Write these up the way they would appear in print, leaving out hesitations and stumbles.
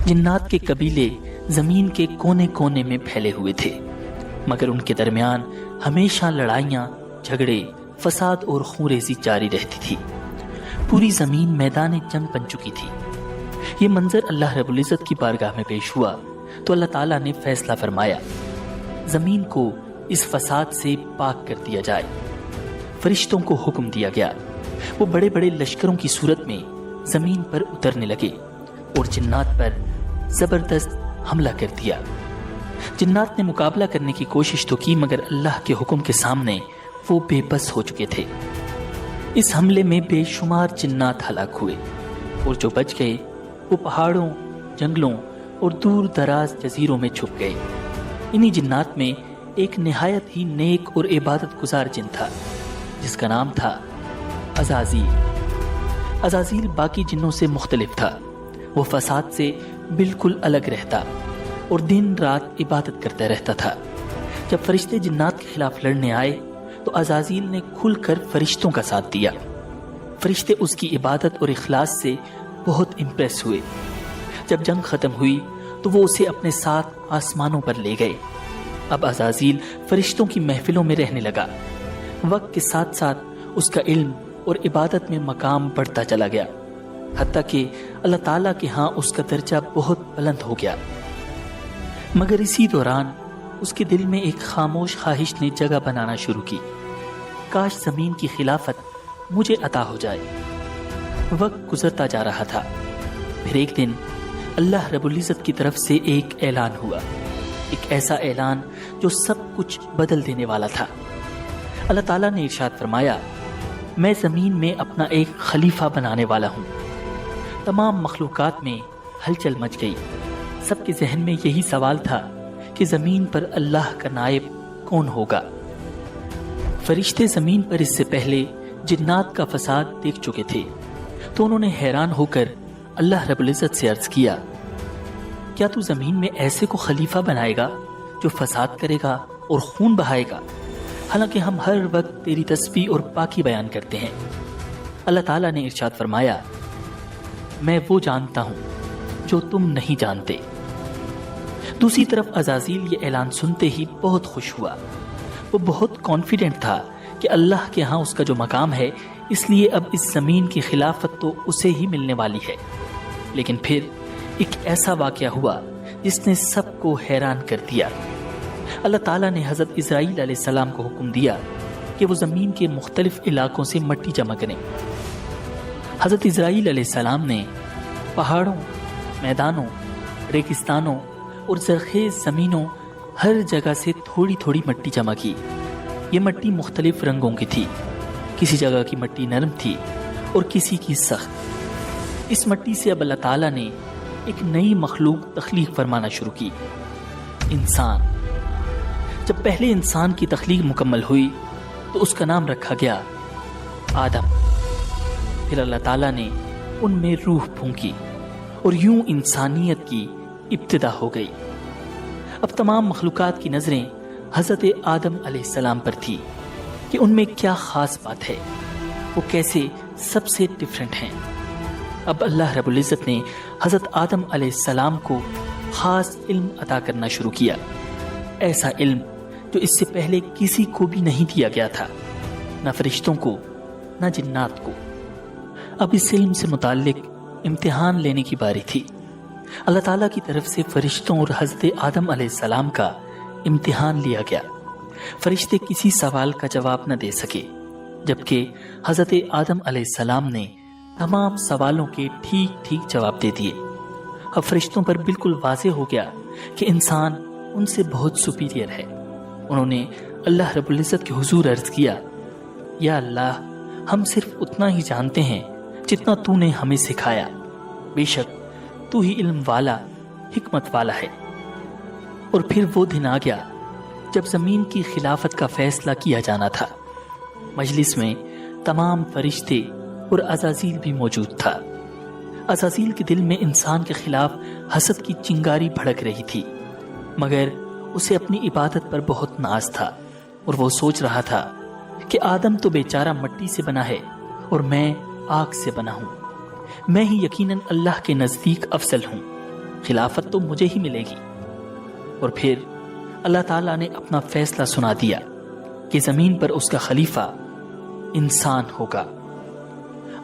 جنات کے قبیلے زمین کے کونے کونے میں پھیلے ہوئے تھے، مگر ان کے درمیان ہمیشہ لڑائیاں، جھگڑے، فساد اور خونریزی جاری رہتی تھی۔ پوری زمین میدان جنگ بن چکی تھی۔ یہ منظر اللہ رب العزت کی بارگاہ میں پیش ہوا تو اللہ تعالیٰ نے فیصلہ فرمایا، زمین کو اس فساد سے پاک کر دیا جائے۔ فرشتوں کو حکم دیا گیا، وہ بڑے بڑے لشکروں کی صورت میں زمین پر اترنے لگے اور جنات پر زبردست حملہ کر دیا۔ جنات نے مقابلہ کرنے کی کوشش تو کی، مگر اللہ کے حکم کے سامنے وہ بے بس ہو چکے تھے۔ اس حملے میں بے شمار جنات ہلاک ہوئے، اور جو بچ گئے وہ پہاڑوں، جنگلوں اور دور دراز جزیروں میں چھپ گئے۔ انہی جنات میں ایک نہایت ہی نیک اور عبادت گزار جن تھا، جس کا نام تھا عزازیل۔ عزازیل باقی جنوں سے مختلف تھا، وہ فساد سے بالکل الگ رہتا اور دن رات عبادت کرتا رہتا تھا۔ جب فرشتے جنات کے خلاف لڑنے آئے تو عزازیل نے کھل کر فرشتوں کا ساتھ دیا۔ فرشتے اس کی عبادت اور اخلاص سے بہت امپریس ہوئے۔ جب جنگ ختم ہوئی تو وہ اسے اپنے ساتھ آسمانوں پر لے گئے۔ اب عزازیل فرشتوں کی محفلوں میں رہنے لگا۔ وقت کے ساتھ ساتھ اس کا علم اور عبادت میں مقام بڑھتا چلا گیا، حتیٰ کہ اللہ تعالیٰ کے ہاں اس کا درجہ بہت بلند ہو گیا۔ مگر اسی دوران اس کے دل میں ایک خاموش خواہش نے جگہ بنانا شروع کی، کاش زمین کی خلافت مجھے عطا ہو جائے۔ وقت گزرتا جا رہا تھا، پھر ایک دن اللہ رب العزت کی طرف سے ایک اعلان ہوا، ایک ایسا اعلان جو سب کچھ بدل دینے والا تھا۔ اللہ تعالیٰ نے ارشاد فرمایا، میں زمین میں اپنا ایک خلیفہ بنانے والا ہوں۔ تمام مخلوقات میں ہلچل مچ گئی۔ سب کے ذہن میں یہی سوال تھا کہ زمین پر اللہ کا نائب کون ہوگا؟ فرشتے زمین پر اس سے پہلے جنات کا فساد دیکھ چکے تھے، تو انہوں نے حیران ہو کر اللہ رب العزت سے عرض کیا، کیا تو زمین میں ایسے کو خلیفہ بنائے گا جو فساد کرے گا اور خون بہائے گا؟ حالانکہ ہم ہر وقت تیری تسبیح اور پاکی بیان کرتے ہیں۔ اللہ تعالیٰ نے ارشاد فرمایا، میں وہ جانتا ہوں جو تم نہیں جانتے۔ دوسری طرف عزازیل یہ اعلان سنتے ہی بہت خوش ہوا۔ وہ بہت کانفیڈنٹ تھا کہ اللہ کے ہاں اس کا جو مقام ہے، اس لیے اب اس زمین کی خلافت تو اسے ہی ملنے والی ہے۔ لیکن پھر ایک ایسا واقعہ ہوا جس نے سب کو حیران کر دیا۔ اللہ تعالیٰ نے حضرت اسرائیل علیہ السلام کو حکم دیا کہ وہ زمین کے مختلف علاقوں سے مٹی جمع کریں۔ حضرت اسرائیل علیہ السلام نے پہاڑوں، میدانوں، ریگستانوں اور زرخیز زمینوں ہر جگہ سے تھوڑی تھوڑی مٹی جمع کی۔ یہ مٹی مختلف رنگوں کی تھی، کسی جگہ کی مٹی نرم تھی اور کسی کی سخت۔ اس مٹی سے اب اللہ تعالیٰ نے ایک نئی مخلوق تخلیق فرمانا شروع کی، انسان۔ جب پہلے انسان کی تخلیق مکمل ہوئی تو اس کا نام رکھا گیا آدم۔ پھر اللہ تعالیٰ نے ان میں روح پھونکی اور یوں انسانیت کی ابتدا ہو گئی۔ اب تمام مخلوقات کی نظریں حضرت آدم علیہ السلام پر تھی کہ ان میں کیا خاص بات ہے، وہ کیسے سب سے ڈیفرنٹ ہیں۔ اب اللہ رب العزت نے حضرت آدم علیہ السلام کو خاص علم عطا کرنا شروع کیا، ایسا علم جو اس سے پہلے کسی کو بھی نہیں دیا گیا تھا، نہ فرشتوں کو نہ جنات کو۔ اب اس علم سے متعلق امتحان لینے کی باری تھی۔ اللہ تعالیٰ کی طرف سے فرشتوں اور حضرت آدم علیہ السلام کا امتحان لیا گیا۔ فرشتے کسی سوال کا جواب نہ دے سکے، جبکہ حضرت آدم علیہ السلام نے تمام سوالوں کے ٹھیک ٹھیک جواب دے دیے۔ اب فرشتوں پر بالکل واضح ہو گیا کہ انسان ان سے بہت سپیریئر ہے۔ انہوں نے اللہ رب العزت کے حضور عرض کیا، یا اللہ، ہم صرف اتنا ہی جانتے ہیں جتنا تو نے ہمیں سکھایا، بے شک تو ہی علم والا، حکمت والا ہے۔ اور پھر وہ دن آ گیا جب زمین کی خلافت کا فیصلہ کیا جانا تھا۔ مجلس میں تمام فرشتے اور عزازیل بھی موجود تھا۔ عزازیل کے دل میں انسان کے خلاف حسد کی چنگاری بھڑک رہی تھی، مگر اسے اپنی عبادت پر بہت ناز تھا، اور وہ سوچ رہا تھا کہ آدم تو بیچارہ مٹی سے بنا ہے اور میں آگ سے بنا ہوں، میں ہی یقیناً اللہ کے نزدیک افضل ہوں۔ خلافت تو مجھے ہی ملے گی۔ اور پھر اللہ تعالیٰ نے اپنا فیصلہ سنا دیا کہ زمین پر اس کا خلیفہ انسان ہوگا۔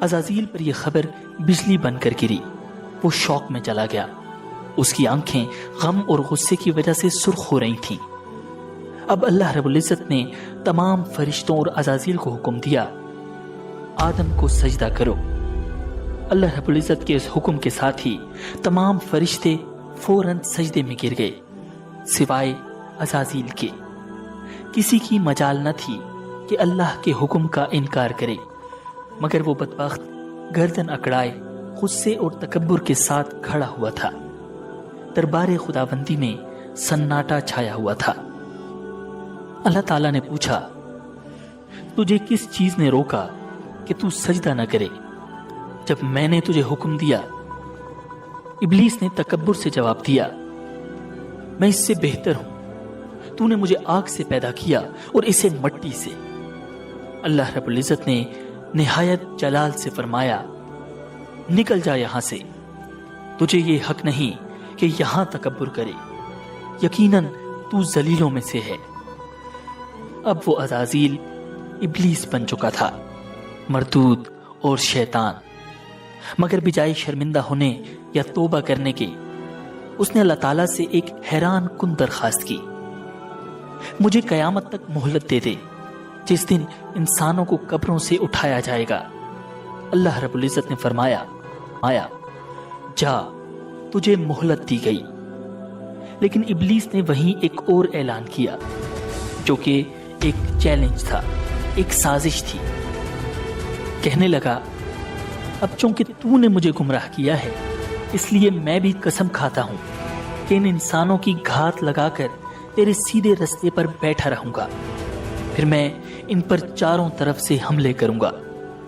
عزازیل پر یہ خبر بجلی بن کر گری۔ وہ شوق میں چلا گیا۔ اس کی آنکھیں غم اور غصے کی وجہ سے سرخ ہو رہی تھیں۔ اب اللہ رب العزت نے تمام فرشتوں اور عزازیل کو حکم دیا، آدم کو سجدہ کرو۔ اللہ رب العزت کے اس حکم کے ساتھ ہی تمام فرشتے فوراً سجدے میں گر گئے، سوائے عزازیل کے۔ کسی کی مجال نہ تھی کہ اللہ کے حکم کا انکار کرے، مگر وہ بدبخت گردن اکڑائے غصے اور تکبر کے ساتھ کھڑا ہوا تھا۔ دربار خداوندی میں سناٹا چھایا ہوا تھا۔ اللہ تعالیٰ نے پوچھا، تجھے کس چیز نے روکا کہ تو سجدہ نہ کرے جب میں نے تجھے حکم دیا؟ ابلیس نے تکبر سے جواب دیا، میں اس سے بہتر ہوں، تو نے مجھے آگ سے پیدا کیا اور اسے مٹی سے۔ اللہ رب العزت نے نہایت جلال سے فرمایا، نکل جا یہاں سے، تجھے یہ حق نہیں کہ یہاں تکبر کرے، یقیناً تو ذلیلوں میں سے ہے۔ اب وہ عزازیل ابلیس بن چکا تھا، مردود اور شیطان، مگر بجائے شرمندہ ہونے یا توبہ کرنے کے اس نے اللہ تعالیٰ سے ایک حیران کن درخواست کی، مجھے قیامت تک مہلت دے دے، جس دن انسانوں کو قبروں سے اٹھایا جائے گا۔ اللہ رب العزت نے فرمایا، جا، تجھے مہلت دی گئی۔ لیکن ابلیس نے وہیں ایک اور اعلان کیا، جو کہ ایک چیلنج تھا، ایک سازش تھی۔ کہنے لگا، اب چونکہ تو نے مجھے گمراہ کیا ہے، اس لیے میں بھی قسم کھاتا ہوں کہ ان انسانوں کی گھات لگا کر تیرے سیدھے رستے پر بیٹھا رہوں گا، پھر میں ان پر چاروں طرف سے حملے کروں گا،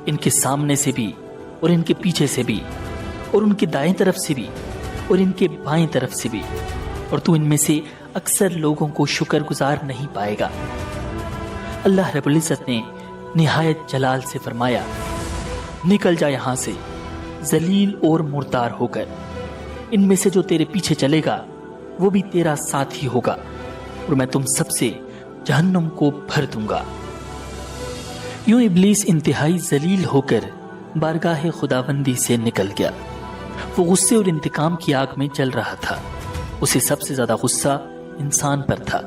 ان کے سامنے سے بھی اور ان کے پیچھے سے بھی، اور ان کے دائیں طرف سے بھی اور ان کے بائیں طرف سے بھی، اور تو ان میں سے اکثر لوگوں کو شکر گزار نہیں پائے گا۔ اللہ رب العزت نے نہایت جلال سے فرمایا، نکل جا یہاں سے ذلیل اور مردار ہو کر، ان میں سے جو تیرے پیچھے چلے گا وہ بھی تیرا ساتھی ہوگا، اور میں تم سب سے جہنم کو بھر دوں گا۔ یوں ابلیس انتہائی ذلیل ہو کر بارگاہ خداوندی سے نکل گیا۔ وہ غصے اور انتقام کی آگ میں جل رہا تھا۔ اسے سب سے زیادہ غصہ انسان پر تھا،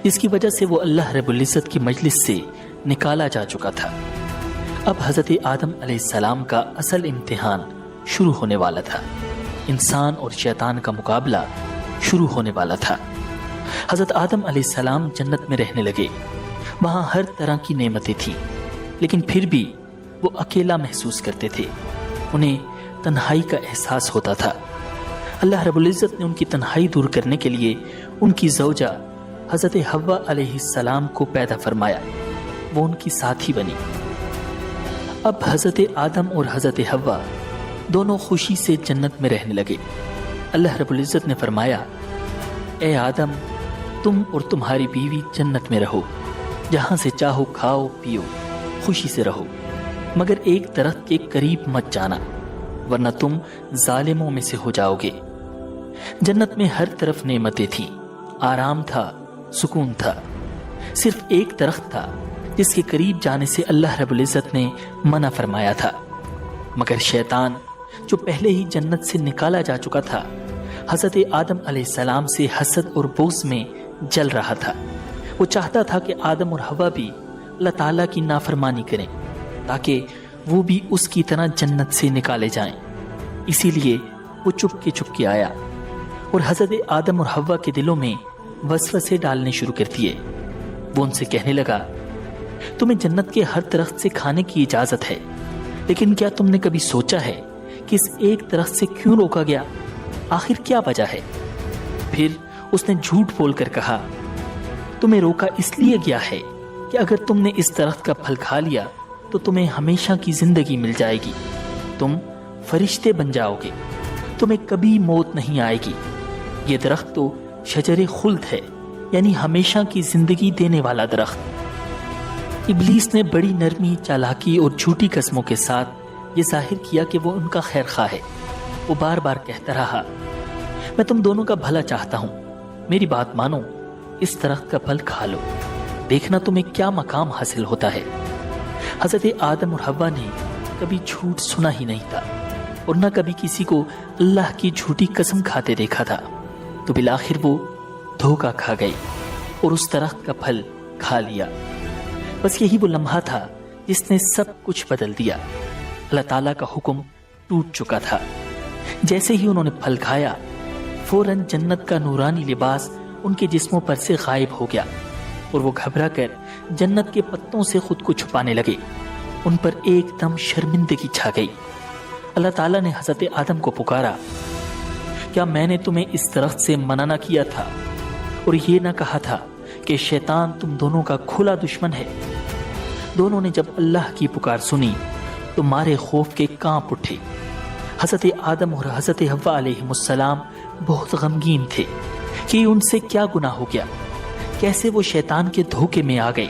جس کی وجہ سے وہ اللہ رب العزت کی مجلس سے نکالا جا چکا تھا۔ اب حضرت آدم علیہ السلام کا اصل امتحان شروع ہونے والا تھا۔ انسان اور شیطان کا مقابلہ شروع ہونے والا تھا۔ حضرت آدم علیہ السلام جنت میں رہنے لگے۔ وہاں ہر طرح کی نعمتیں تھیں، لیکن پھر بھی وہ اکیلا محسوس کرتے تھے۔ انہیں تنہائی کا احساس ہوتا تھا۔ اللہ رب العزت نے ان کی تنہائی دور کرنے کے لیے ان کی زوجہ حضرت حوا علیہ السلام کو پیدا فرمایا۔ وہ ان کی ساتھی بنی۔ اب حضرت آدم اور حضرت حوا دونوں خوشی سے جنت میں رہنے لگے۔ اللہ رب العزت نے فرمایا، اے آدم، تم اور تمہاری بیوی جنت میں رہو، جہاں سے چاہو کھاؤ پیو، خوشی سے رہو، مگر ایک درخت کے قریب مت جانا، ورنہ تم ظالموں میں سے ہو جاؤ گے۔ جنت میں ہر طرف نعمتیں تھیں، آرام تھا، سکون تھا۔ صرف ایک درخت تھا جس کے قریب جانے سے اللہ رب العزت نے منع فرمایا تھا، مگر شیطان جو پہلے ہی جنت سے نکالا جا چکا تھا، حضرت آدم علیہ السلام سے حسد اور بغض میں جل رہا تھا۔ وہ چاہتا تھا کہ آدم اور حوا بھی اللہ تعالیٰ کی نافرمانی کریں تاکہ وہ بھی اس کی طرح جنت سے نکالے جائیں۔ اسی لیے وہ چپ کے آیا اور حضرت آدم اور حوا کے دلوں میں وسوسے ڈالنے شروع کر دیے۔ وہ ان سے کہنے لگا، تمہیں جنت کے ہر درخت سے کھانے کی اجازت ہے، لیکن کیا تم نے کبھی سوچا ہے کہ اس ایک درخت سے کیوں روکا گیا؟ آخر کیا وجہ ہے؟ پھر اس نے جھوٹ بول کر کہا، تمہیں روکا اس لیے گیا ہے کہ اگر تم نے اس درخت کا پھل کھا لیا تو تمہیں ہمیشہ کی زندگی مل جائے گی، تم فرشتے بن جاؤ گے، تمہیں کبھی موت نہیں آئے گی۔ یہ درخت تو شجر خلد ہے، یعنی ہمیشہ کی زندگی دینے والا درخت۔ ابلیس نے بڑی نرمی، چالاکی اور جھوٹی قسموں کے ساتھ یہ ظاہر کیا کہ وہ ان کا خیر خواہ ہے۔ وہ بار بار کہتا رہا، میں تم دونوں کا بھلا چاہتا ہوں، میری بات مانو، اس درخت کا پھل کھا لو، دیکھنا تمہیں کیا مقام حاصل ہوتا ہے۔ حضرت آدم اور حوا نے کبھی جھوٹ سنا ہی نہیں تھا اور نہ کبھی کسی کو اللہ کی جھوٹی قسم کھاتے دیکھا تھا، تو بالآخر وہ دھوکہ کھا گئے اور اس درخت کا پھل کھا لیا۔ بس یہی وہ لمحہ تھا جس نے سب کچھ بدل دیا۔ اللہ تعالیٰ کا حکم ٹوٹ چکا تھا۔ جیسے ہی انہوں نے پھل کھایا، فوراً جنت کا نورانی لباس ان کے جسموں پر سے غائب ہو گیا اور وہ گھبرا کر جنت کے پتوں سے خود کو چھپانے لگے۔ ان پر ایک دم شرمندگی چھا گئی۔ اللہ تعالیٰ نے حضرت آدم کو پکارا، کیا میں نے تمہیں اس درخت سے منع نہ کیا تھا اور یہ نہ کہا تھا کہ شیطان تم دونوں کا کھلا دشمن ہے؟ دونوں نے جب اللہ کی پکار سنی تو مارے خوف کے کانپ اٹھے۔ حضرت آدم اور حضرت حوا علیہ السلام بہت غمگین تھے کہ ان سے کیا گناہ ہو گیا، کیسے وہ شیطان کے دھوکے میں آ گئے۔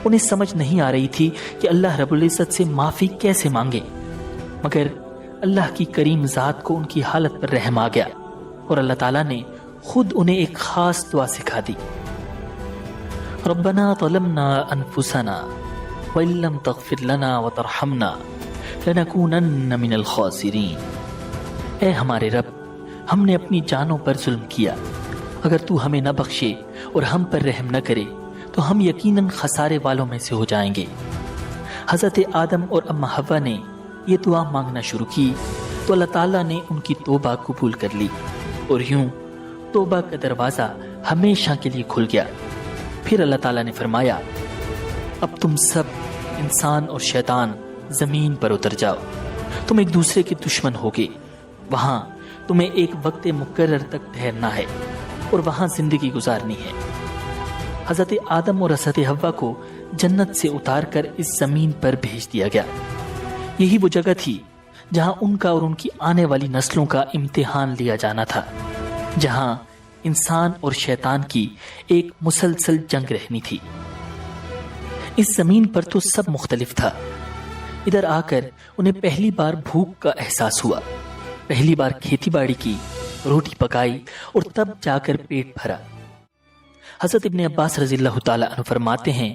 انہیں سمجھ نہیں آ رہی تھی کہ اللہ رب العزت سے معافی کیسے مانگے، مگر اللہ کی کریم ذات کو ان کی حالت پر رحم آ گیا اور اللہ تعالیٰ نے خود انہیں ایک خاص دعا سکھا دی۔ ربنا ظلمنا انفسنا وان لم تغفر لنا وترحمنا لنکونن من الخاسرین۔ اے ہمارے رب، ہم نے اپنی جانوں پر ظلم کیا، اگر تو ہمیں نہ بخشے اور ہم پر رحم نہ کرے تو ہم یقیناً خسارے والوں میں سے ہو جائیں گے۔ حضرت آدم اور اما حوا نے یہ دعا مانگنا شروع کی تو اللہ تعالیٰ نے ان کی توبہ قبول کر لی اور یوں توبہ کا دروازہ ہمیشہ کے لیے کھل گیا۔ پھر اللہ تعالیٰ نے فرمایا، اب تم سب انسان اور شیطان زمین پر اتر جاؤ، تم ایک دوسرے کے دشمن ہوگے، وہاں تمہیں ایک وقت مقرر تک ٹھہرنا ہے اور وہاں زندگی گزارنی ہے۔ حضرت آدم اور حضرت حوا کو جنت سے اتار کر اس زمین پر بھیج دیا گیا۔ یہی وہ جگہ تھی جہاں ان کا اور ان کی آنے والی نسلوں کا امتحان لیا جانا تھا، جہاں انسان اور شیطان کی ایک مسلسل جنگ رہنی تھی۔ اس زمین پر تو سب مختلف تھا۔ ادھر آ کر انہیں پہلی بار بھوک کا احساس ہوا، پہلی بار کھیتی باڑی کی، روٹی پکائی اور تب جا کر پیٹ بھرا۔ حضرت ابن عباس رضی اللہ تعالیٰ عنہ فرماتے ہیں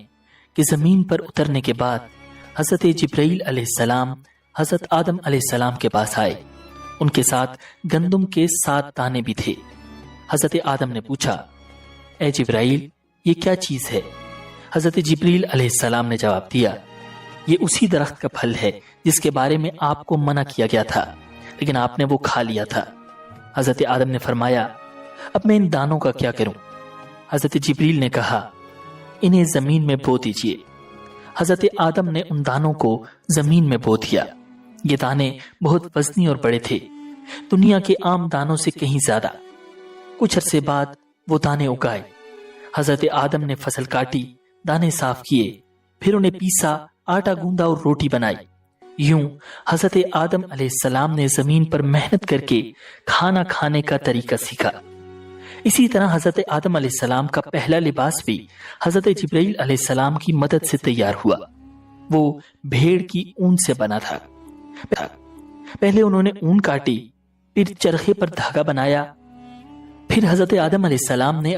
کہ زمین پر اترنے کے بعد حضرت جبرائیل علیہ السلام حضرت آدم علیہ السلام کے پاس آئے۔ ان کے ساتھ گندم کے 7 دانے بھی تھے۔ حضرت آدم نے پوچھا، اے جبرائیل، یہ کیا چیز ہے؟ حضرت جبرائیل علیہ السلام نے جواب دیا، یہ اسی درخت کا پھل ہے جس کے بارے میں آپ کو منع کیا گیا تھا، لیکن آپ نے وہ کھا لیا تھا۔ حضرت آدم نے فرمایا، اب میں ان دانوں کا کیا کروں؟ حضرت جبرائیل نے کہا، انہیں زمین میں بو دیجئے۔ حضرت آدم نے ان دانوں کو زمین میں بو دیا۔ یہ دانے بہت وزنی اور بڑے تھے، دنیا کے عام دانوں سے کہیں زیادہ۔ کچھ عرصے بعد وہ دانے اگائے۔ حضرت آدم نے فصل کاٹی، دانے صاف کیے، پھر انہیں پیسا، آٹا گوندا اور روٹی بنائی۔ یوں حضرت آدم علیہ السلام نے زمین پر محنت کر کے کھانا کھانے کا طریقہ سیکھا۔ اسی طرح حضرت آدم علیہ السلام کا پہلا لباس بھی حضرت جبرائیل علیہ السلام کی مدد سے تیار ہوا۔ وہ بھیڑ کی اون سے بنا تھا۔ پہلے انہوں نے اون کاٹی، پھر چرخے پر دھاگا بنایا، پھر حضرت آدم علیہ السلام نے